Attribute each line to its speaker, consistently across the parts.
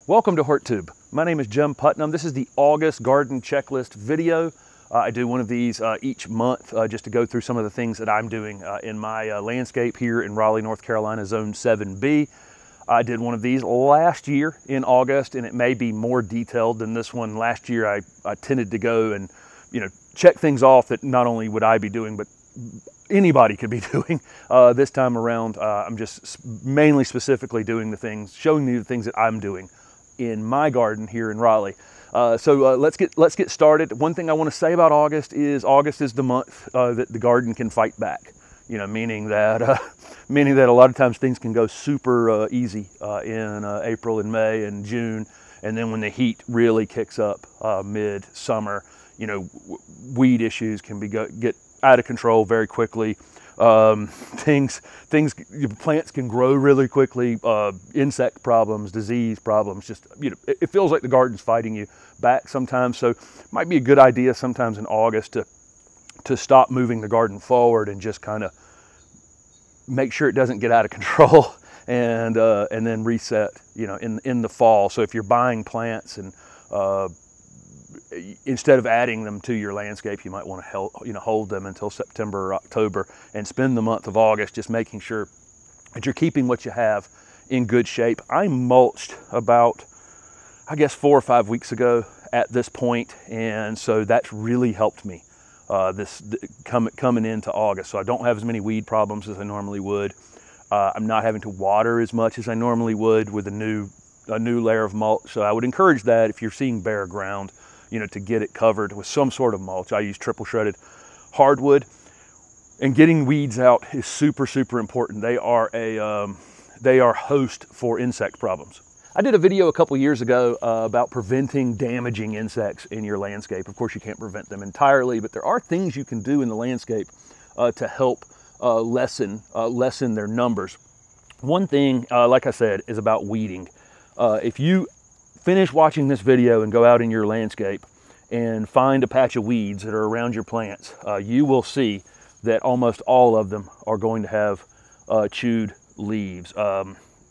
Speaker 1: Welcome to HortTube. My name is Jim Putnam. This is the August garden checklist video. I do one of these each month just to go through some of the things that I'm doing in my landscape here in Raleigh, North Carolina, Zone 7B. I did one of these last year in August, and it may be more detailed than this one. Last year I tended to go and check things off that not only would I be doing, but anybody could be doing. This time around, I'm just mainly specifically doing the things, showing you the things that I'm doing in my garden here in Raleigh. So let's get started. One thing I want to say about August is the month that the garden can fight back. Meaning that a lot of times things can go super easy in April and May and June, and then when the heat really kicks up mid-summer, weed issues can get out of control very quickly. Plants can grow really quickly. Insect problems, disease problems, just it feels like the garden's fighting you back sometimes. So it might be a good idea sometimes in August to stop moving the garden forward and just kind of make sure it doesn't get out of control, and then reset in the fall. So if you're buying plants and instead of adding them to your landscape, you might want to hold them until September or October and spend the month of August just making sure that you're keeping what you have in good shape. I mulched about, I guess, 4 or 5 weeks ago at this point, and so that's really helped me coming into August. So I don't have as many weed problems as I normally would. I'm not having to water as much as I normally would with a new layer of mulch. So I would encourage that if you're seeing bare ground, to get it covered with some sort of mulch. I use triple shredded hardwood, and getting weeds out is super, super important. They are host for insect problems. I did a video a couple years ago about preventing damaging insects in your landscape. Of course, you can't prevent them entirely, but there are things you can do in the landscape to help lessen their numbers. One thing, like I said, is about weeding. If you finish watching this video and go out in your landscape and find a patch of weeds that are around your plants, you will see that almost all of them are going to have chewed leaves.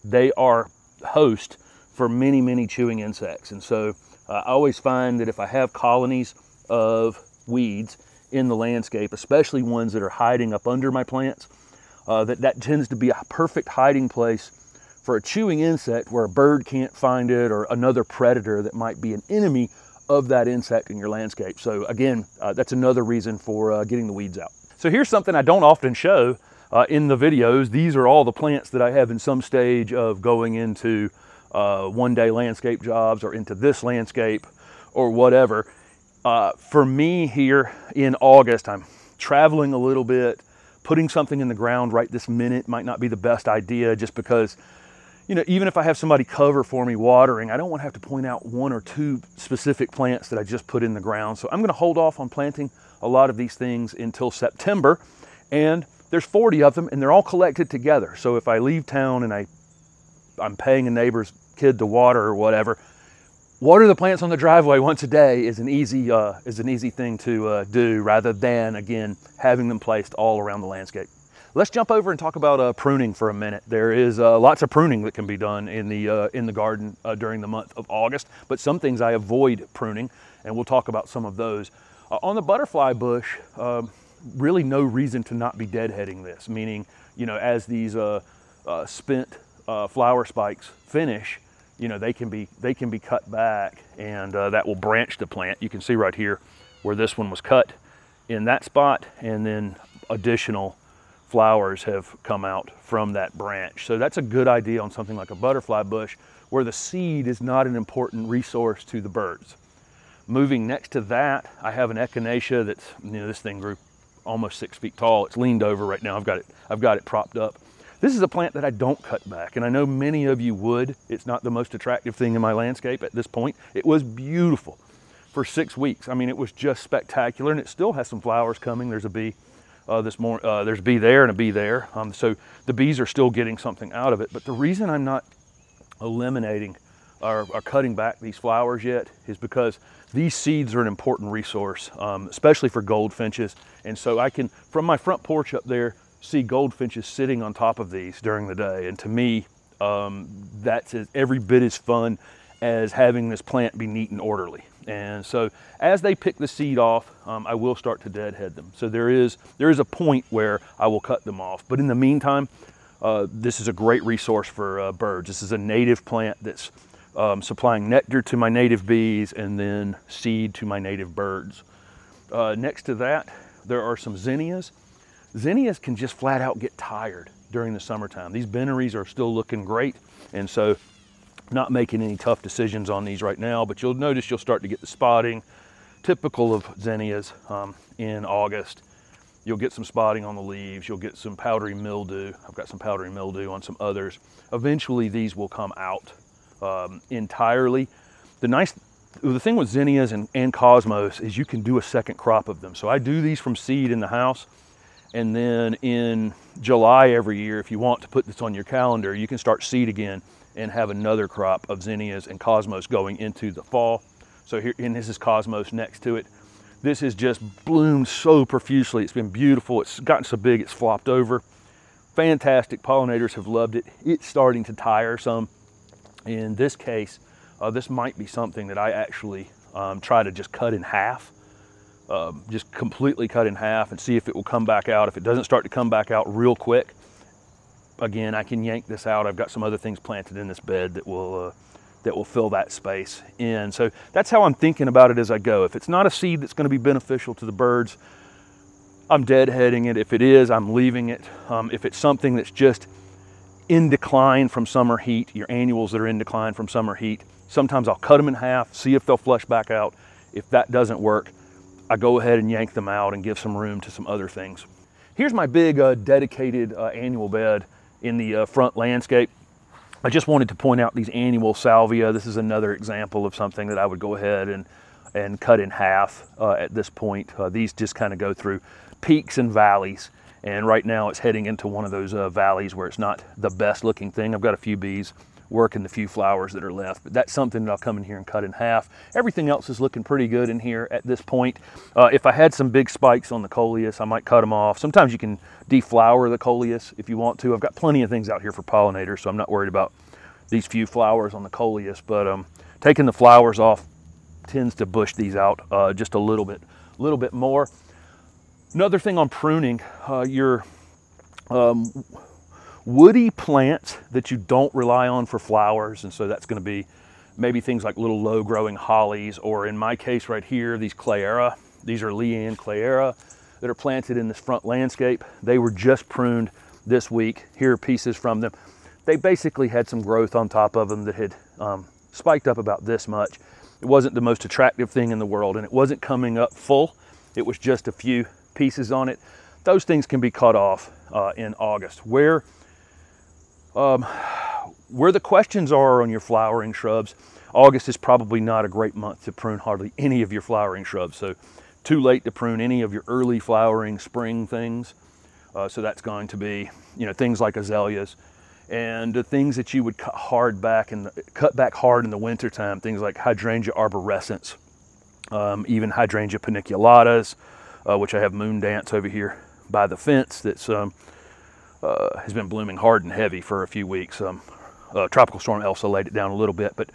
Speaker 1: They are host for many, many chewing insects. And so I always find that if I have colonies of weeds in the landscape, especially ones that are hiding up under my plants, that tends to be a perfect hiding place for a chewing insect where a bird can't find it, or another predator that might be an enemy of that insect in your landscape. So again, that's another reason for getting the weeds out. So here's something I don't often show in the videos. These are all the plants that I have in some stage of going into one-day landscape jobs or into this landscape or whatever. For me here in August, I'm traveling a little bit. Putting something in the ground right this minute might not be the best idea, just because even if I have somebody cover for me watering, I don't want to have to point out 1 or 2 specific plants that I just put in the ground. So I'm going to hold off on planting a lot of these things until September. And there's 40 of them, and they're all collected together. So if I leave town and I'm paying a neighbor's kid to water or whatever, water the plants on the driveway once a day is an easy thing to do, rather than, again, having them placed all around the landscape. Let's jump over and talk about pruning for a minute. There is lots of pruning that can be done in the garden during the month of August, but some things I avoid pruning, and we'll talk about some of those. On the butterfly bush, really no reason to not be deadheading this, meaning, as these spent flower spikes finish, they can be cut back, and that will branch the plant. You can see right here where this one was cut in that spot, and then additional flowers have come out from that branch. So that's a good idea on something like a butterfly bush, where the seed is not an important resource to the birds. Moving next to that, I have an echinacea that's, this thing grew almost 6 feet tall. It's leaned over right now. I've got it propped up. This is a plant that I don't cut back, and I know many of you would. It's not the most attractive thing in my landscape at this point. It was beautiful for 6 weeks. I mean, it was just spectacular, and it still has some flowers coming. There's a bee there's a bee there and a bee there. So the bees are still getting something out of it. But the reason I'm not eliminating or cutting back these flowers yet is because these seeds are an important resource, especially for goldfinches. And so I can, from my front porch up there, see goldfinches sitting on top of these during the day. And to me, that's every bit as fun as having this plant be neat and orderly. And so as they pick the seed off, I will start to deadhead them. So there is a point where I will cut them off. But in the meantime, this is a great resource for birds. This is a native plant that's supplying nectar to my native bees and then seed to my native birds. Next to that, there are some zinnias. Zinnias can just flat out get tired during the summertime. These benaries are still looking great, and so not making any tough decisions on these right now, but you'll notice you'll start to get the spotting, typical of zinnias in August. You'll get some spotting on the leaves, you'll get some powdery mildew. I've got some powdery mildew on some others. Eventually these will come out entirely. The thing with zinnias and cosmos is you can do a second crop of them. So I do these from seed in the house, and then in July every year, if you want to put this on your calendar, you can start seed again and have another crop of zinnias and cosmos going into the fall. So here, and this is cosmos next to it. This has just bloomed so profusely. It's been beautiful. It's gotten so big, it's flopped over. Fantastic. Pollinators have loved it. It's starting to tire some. In this case, this might be something that I actually try to just cut in half. Just completely cut in half and see if it will come back out. If it doesn't start to come back out real quick, again, I can yank this out. I've got some other things planted in this bed that will fill that space in. So that's how I'm thinking about it as I go. If it's not a seed that's going to be beneficial to the birds, I'm deadheading it. If it is, I'm leaving it. If it's something that's just in decline from summer heat, your annuals that are in decline from summer heat, sometimes I'll cut them in half, see if they'll flush back out. If that doesn't work, I go ahead and yank them out and give some room to some other things. Here's my big dedicated annual bed in the front landscape. I just wanted to point out these annual salvia. This is another example of something that I would go ahead and cut in half at this point. These just kind of go through peaks and valleys, and right now it's heading into one of those valleys where it's not the best looking thing. I've got a few bees working the few flowers that are left, but that's something that I'll come in here and cut in half. Everything else is looking pretty good in here at this point. If I had some big spikes on the coleus, I might cut them off. Sometimes you can deflower the coleus if you want to. I've got plenty of things out here for pollinators, so I'm not worried about these few flowers on the coleus, but taking the flowers off tends to bush these out just a little bit more. Another thing on pruning, your woody plants that you don't rely on for flowers, and so that's going to be maybe things like little low growing hollies, or in my case right here, these Clayera. These are Leanne Clayera that are planted in this front landscape. They were just pruned this week. Here are pieces from them. They basically had some growth on top of them that had spiked up about this much. It wasn't the most attractive thing in the world, and it wasn't coming up full. It was just a few pieces on it. Those things can be cut off in August. Where the questions are on your flowering shrubs, August is probably not a great month to prune hardly any of your flowering shrubs. So too late to prune any of your early flowering spring things. So that's going to be, things like azaleas, and the things that you would cut back hard in the wintertime, things like hydrangea arborescens, even hydrangea paniculatas, which I have moon dance over here by the fence that's has been blooming hard and heavy for a few weeks. Tropical storm Elsa laid it down a little bit, but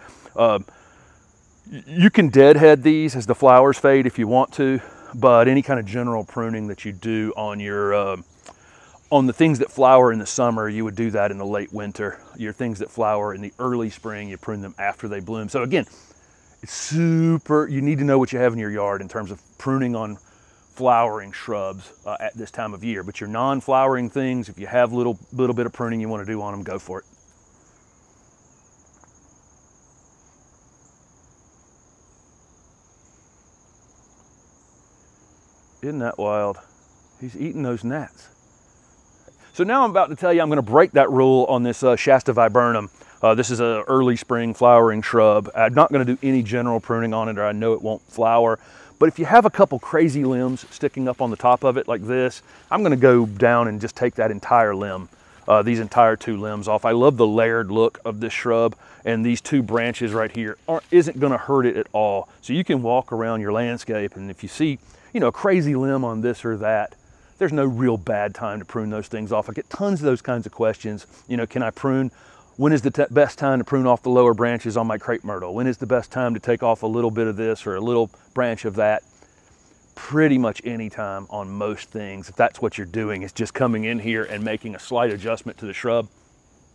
Speaker 1: you can deadhead these as the flowers fade if you want to, but any kind of general pruning that you do on your on the things that flower in the summer, you would do that in the late winter. Your things that flower in the early spring, you prune them after they bloom. So again, it's you need to know what you have in your yard in terms of pruning on flowering shrubs at this time of year. But your non-flowering things, if you have little bit of pruning you want to do on them, go for it. Isn't that wild? He's eating those gnats. So now I'm about to tell you I'm going to break that rule on this Shasta Viburnum. This is an early spring flowering shrub. I'm not going to do any general pruning on it, or I know it won't flower. But if you have a couple crazy limbs sticking up on the top of it like this, I'm going to go down and just take that entire limb, these entire 2 limbs off. I love the layered look of this shrub, and these 2 branches right here isn't going to hurt it at all. So you can walk around your landscape, and if you see, a crazy limb on this or that, there's no real bad time to prune those things off. I get tons of those kinds of questions. Can I prune When is the best time to prune off the lower branches on my crepe myrtle? When is the best time to take off a little bit of this or a little branch of that? Pretty much any time on most things. If that's what you're doing, is just coming in here and making a slight adjustment to the shrub,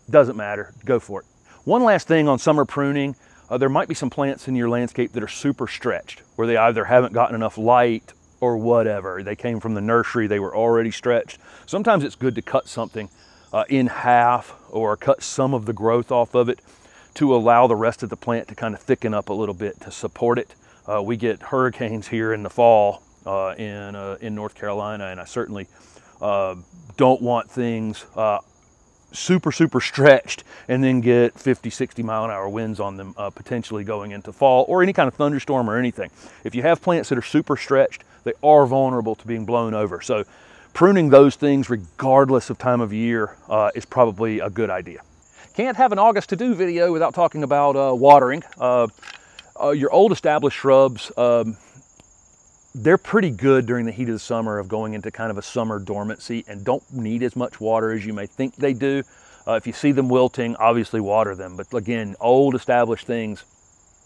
Speaker 1: doesn't matter, go for it. One last thing on summer pruning, there might be some plants in your landscape that are super stretched, where they either haven't gotten enough light or whatever. They came from the nursery, they were already stretched. Sometimes it's good to cut something in half or cut some of the growth off of it to allow the rest of the plant to kind of thicken up a little bit to support it. We get hurricanes here in the fall in North Carolina, and I certainly don't want things super stretched and then get 50-60 mile-an-hour winds on them potentially going into fall, or any kind of thunderstorm or anything. If you have plants that are super stretched, they are vulnerable to being blown over. So pruning those things regardless of time of year is probably a good idea. Can't have an August to do video without talking about watering. Your old established shrubs, they're pretty good during the heat of the summer of going into kind of a summer dormancy and don't need as much water as you may think they do. If you see them wilting, obviously water them. But again, old established things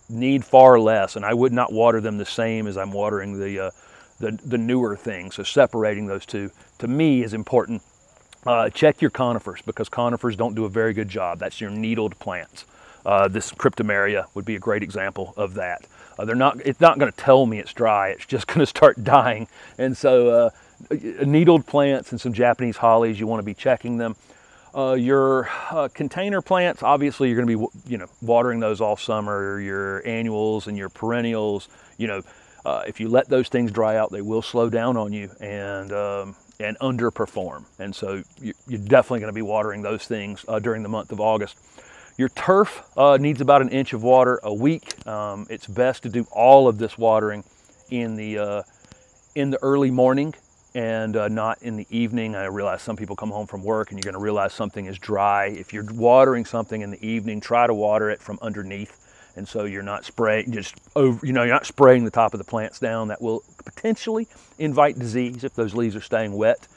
Speaker 1: need far less, and I would not water them the same as I'm watering the newer things. So separating those two, to me, is important. Check your conifers, because conifers don't do a very good job. That's your needled plants. This cryptomeria would be a great example of that. It's not going to tell me it's dry. It's just going to start dying. And so needled plants and some Japanese hollies, you want to be checking them. Your container plants, obviously you're going to be watering those all summer. Your annuals and your perennials, if you let those things dry out, they will slow down on you and underperform. And so you're definitely going to be watering those things during the month of August. Your turf needs about 1 inch of water a week. It's best to do all of this watering in the early morning and not in the evening. I realize some people come home from work and you're going to realize something is dry. If you're watering something in the evening, try to water it from underneath, and so you're not spraying you're not spraying the top of the plants down. That will potentially invite disease if those leaves are staying wet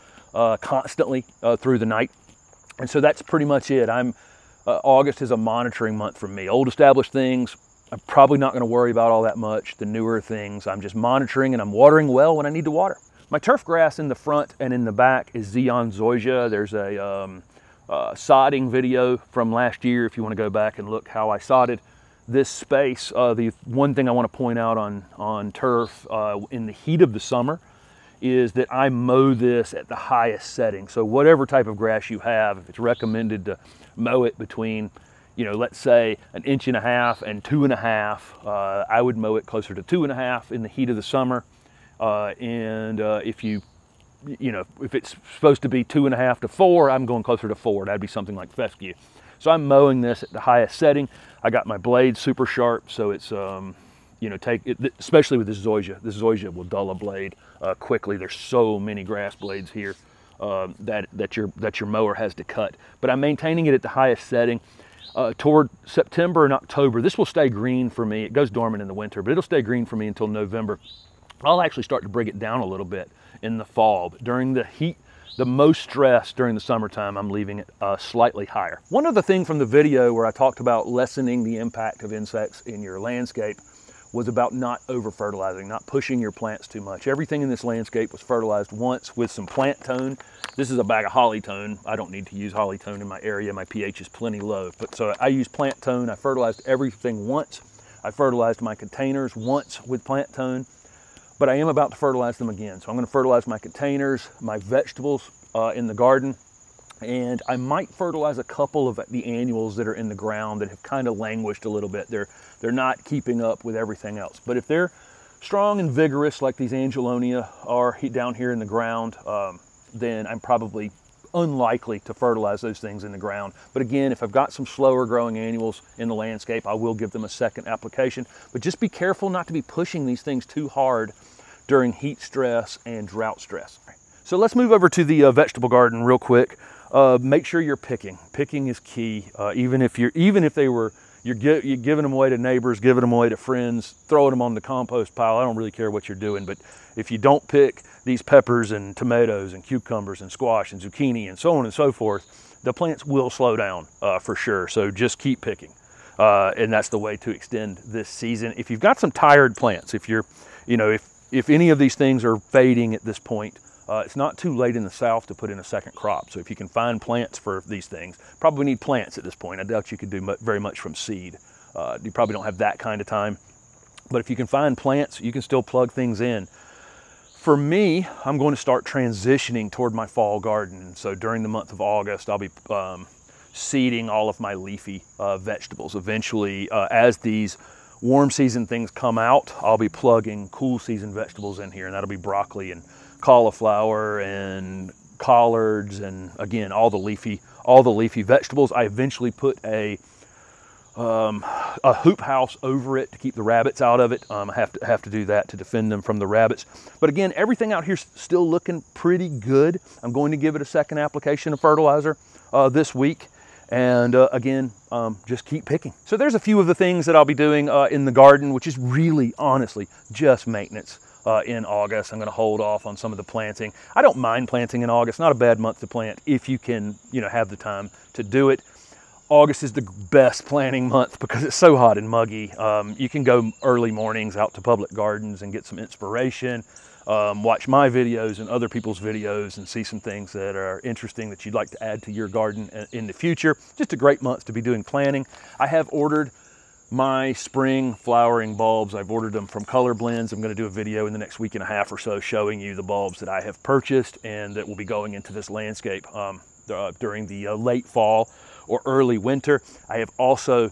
Speaker 1: constantly through the night. And so that's pretty much it. August is a monitoring month for me. Old established things, I'm probably not going to worry about all that much. The newer things, I'm just monitoring, and I'm watering well when I need to water. My turf grass in the front and in the back is zoysia. There's a sodding video from last year if you want to go back and look how I sodded this space. The one thing I want to point out on turf in the heat of the summer is that I mow this at the highest setting. So whatever type of grass you have, if it's recommended to mow it between, let's say 1.5 inches and 2.5, I would mow it closer to 2.5 in the heat of the summer. If it's supposed to be 2.5 to 4, I'm going closer to 4. That'd be something like fescue. So I'm mowing this at the highest setting. I got my blades super sharp, so it's especially with this zoysia will dull a blade quickly. There's so many grass blades here that your mower has to cut. But I'm maintaining it at the highest setting. Toward September and October, this will stay green for me. It goes dormant in the winter, but it'll stay green for me until November. I'll actually start to bring it down a little bit in the fall. But during the heat, the most stress during the summertime, I'm leaving it slightly higher. One other thing from the video where I talked about lessening the impact of insects in your landscape was about not over-fertilizing, not pushing your plants too much. Everything in this landscape was fertilized once with some plant tone. This is a bag of holly tone. I don't need to use holly tone in my area. My pH is plenty low. So I use plant tone. I fertilized everything once. I fertilized my containers once with plant tone, but I am about to fertilize them again. So I'm going to fertilize my containers, my vegetables in the garden, and I might fertilize a couple of the annuals that are in the ground that have kind of languished a little bit. They're not keeping up with everything else. But if they're strong and vigorous like these Angelonia are down here in the ground, then I'm probably unlikely to fertilize those things in the ground. But again, if I've got some slower growing annuals in the landscape, I will give them a second application. But just be careful not to be pushing these things too hard during heat stress and drought stress. So let's move over to the vegetable garden real quick. Make sure you're picking. Picking is key. Even if you're giving them away to neighbors, giving them away to friends, throwing them on the compost pile. I don't really care what you're doing, but if you don't pick these peppers and tomatoes and cucumbers and squash and zucchini and so on and so forth, the plants will slow down for sure. So just keep picking. And that's the way to extend this season. If you've got some tired plants, if you're, you know, if any of these things are fading at this point, it's not too late in the South to put in a second crop. So if you can find plants for these things, probably need plants at this point. I doubt you could do very much from seed. You probably don't have that kind of time. But if you can find plants, you can still plug things in. For me, I'm going to start transitioning toward my fall garden. So during the month of August, I'll be seeding all of my leafy vegetables. Eventually, as these warm season things come out, I'll be plugging cool season vegetables in here, and that'll be broccoli and cauliflower and collards, and again, all the leafy vegetables. I eventually put a hoop house over it to keep the rabbits out of it. I have to do that to defend them from the rabbits. But again, everything out here's still looking pretty good. I'm going to give it a second application of fertilizer this week. And again, just keep picking. So there's a few of the things that I'll be doing in the garden, which is really, honestly, just maintenance in August. I'm gonna hold off on some of the planting. I don't mind planting in August. Not a bad month to plant if you can, you know, have the time to do it. August is the best planting month because it's so hot and muggy. You can go early mornings out to public gardens and get some inspiration. Watch my videos and other people's videos and see some things that are interesting that you'd like to add to your garden in the future. Just a great month to be doing planting. I have ordered my spring flowering bulbs. I've ordered them from Color Blends. I'm going to do a video in the next week and a half or so showing you the bulbs that I have purchased and that will be going into this landscape during the late fall or early winter. I have also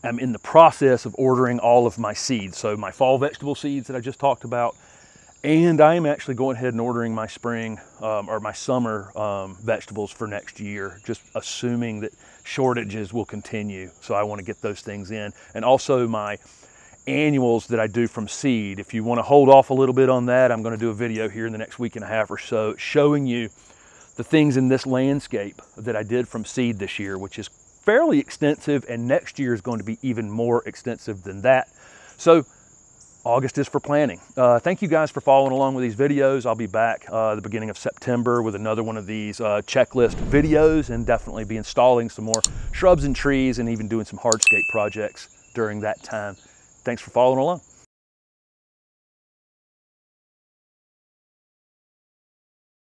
Speaker 1: am in the process of ordering all of my seeds. So my fall vegetable seeds that I just talked about, and I am actually going ahead and ordering my spring or my summer vegetables for next year, just assuming that shortages will continue. So I want to get those things in. And also my annuals that I do from seed. If you want to hold off a little bit on that, I'm going to do a video here in the next week and a half or so showing you the things in this landscape that I did from seed this year, which is fairly extensive, and next year is going to be even more extensive than that. So August is for planting. Thank you guys for following along with these videos. I'll be back the beginning of September with another one of these checklist videos, and definitely be installing some more shrubs and trees and even doing some hardscape projects during that time. Thanks for following along.